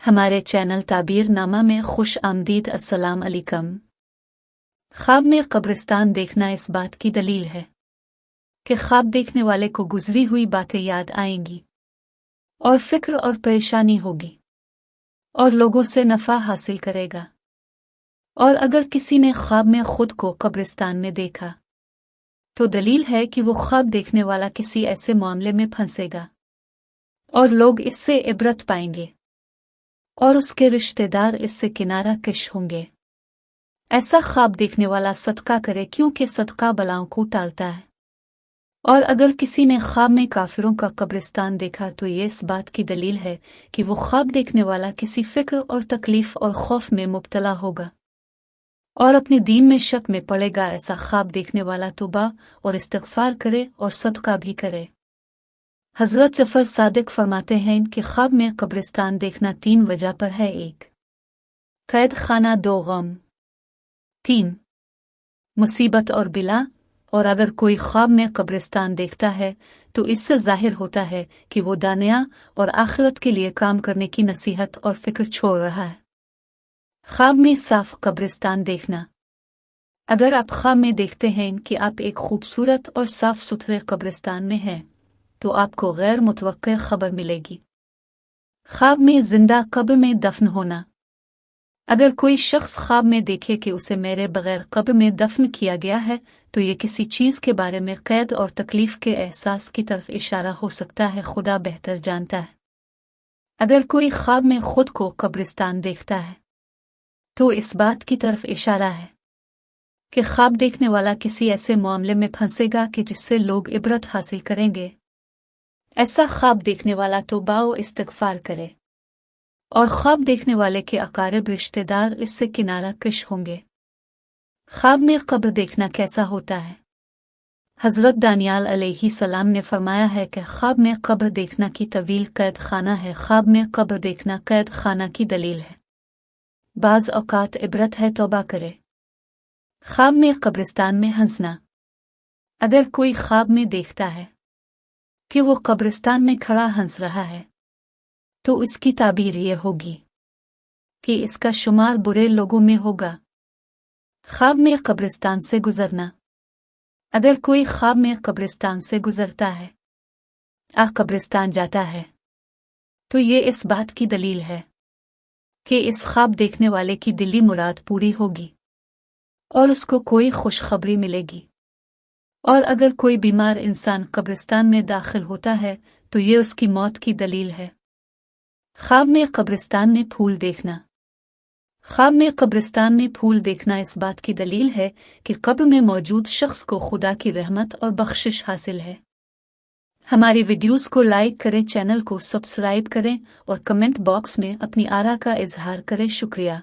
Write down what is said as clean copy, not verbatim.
हमारे चैनल ताबीर नामा में खुश आमदीद। अस्सलाम अलैकुम। ख्वाब में कब्रिस्तान देखना इस बात की दलील है कि ख्वाब देखने वाले को गुजरी हुई बातें याद आएंगी और फिक्र और परेशानी होगी और लोगों से नफ़ा हासिल करेगा। और अगर किसी ने ख्वाब में खुद को कब्रिस्तान में देखा तो दलील है कि वो ख्वाब देखने वाला किसी ऐसे मामले में फंसेगा और लोग इससे इबरत पाएंगे और उसके रिश्तेदार इससे किनारा कश होंगे। ऐसा ख्वाब देखने वाला सदका करे, क्योंकि सदका बलाओं को टालता है। और अगर किसी ने ख्वाब में काफिरों का कब्रिस्तान देखा तो ये इस बात की दलील है कि वो ख्वाब देखने वाला किसी फिक्र और तकलीफ और खौफ में मुब्तला होगा और अपने दीन में शक में पड़ेगा। ऐसा ख्वाब देखने वाला तौबा और इस्तिग़फ़ार करे और सदका भी करे। हज़रत जफ़र सादिक फरमाते हैं कि ख्वाब में कब्रिस्तान देखना 3 वजह पर है। 1 कैद खाना, 2 गम, 3 मुसीबत और बिला। और अगर कोई ख्वाब में कब्रिस्तान देखता है तो इससे जाहिर होता है कि वो दुनिया और आखिरत के लिए काम करने की नसीहत और फिक्र छोड़ रहा है। ख्वाब में साफ कब्रिस्तान देखना। अगर आप ख्वाब में देखते हैं कि आप एक खूबसूरत और साफ सुथरे कब्रिस्तान में हैं तो आपको गैर मुतवक्के खबर मिलेगी। ख्वाब में जिंदा कब्र में दफन होना। अगर कोई शख्स ख्वाब में देखे कि उसे मेरे बगैर कब्र में दफन किया गया है तो ये किसी चीज़ के बारे में कैद और तकलीफ के एहसास की तरफ इशारा हो सकता है। खुदा बेहतर जानता है। अगर कोई ख्वाब में खुद को कब्रिस्तान देखता है तो इस बात की तरफ इशारा है कि ख्वाब देखने वाला किसी ऐसे मामले में फंसेगा कि जिससे लोग इबरत हासिल करेंगे। ऐसा ख्वाब देखने वाला तौबा और इस्तिग़फ़ार करे और ख्वाब देखने वाले के अकारिब रिश्तेदार इससे किनारा कश होंगे। ख्वाब में कब्र देखना कैसा होता है? हज़रत दानियाल अलैहिस्सलाम ने फरमाया है कि ख्वाब में कब्र देखना की तवील कैद खाना है। ख्वाब में कब्र देखना कैद खाना की दलील है। बाज़ औक़ात इबरत है, तौबा करे। ख्वाब में कब्रिस्तान में हंसना। अगर कोई ख्वाब में देखता है कि वो कब्रिस्तान में खड़ा हंस रहा है तो उसकी ताबीर ये होगी कि इसका शुमार बुरे लोगों में होगा। ख्वाब में कब्रिस्तान से गुजरना। अगर कोई ख्वाब में कब्रिस्तान से गुजरता है कब्रिस्तान जाता है तो ये इस बात की दलील है कि इस ख्वाब देखने वाले की दिली मुराद पूरी होगी और उसको कोई खुशखबरी मिलेगी। और अगर कोई बीमार इंसान कब्रिस्तान में दाखिल होता है तो ये उसकी मौत की दलील है। ख्वाब में कब्रिस्तान में फूल देखना। ख्वाब में कब्रिस्तान में फूल देखना इस बात की दलील है कि कब्र में मौजूद शख्स को खुदा की रहमत और बख्शिश हासिल है। हमारी वीडियोस को लाइक करें, चैनल को सब्सक्राइब करें और कमेंट बॉक्स में अपनी आरा का इजहार करें। शुक्रिया।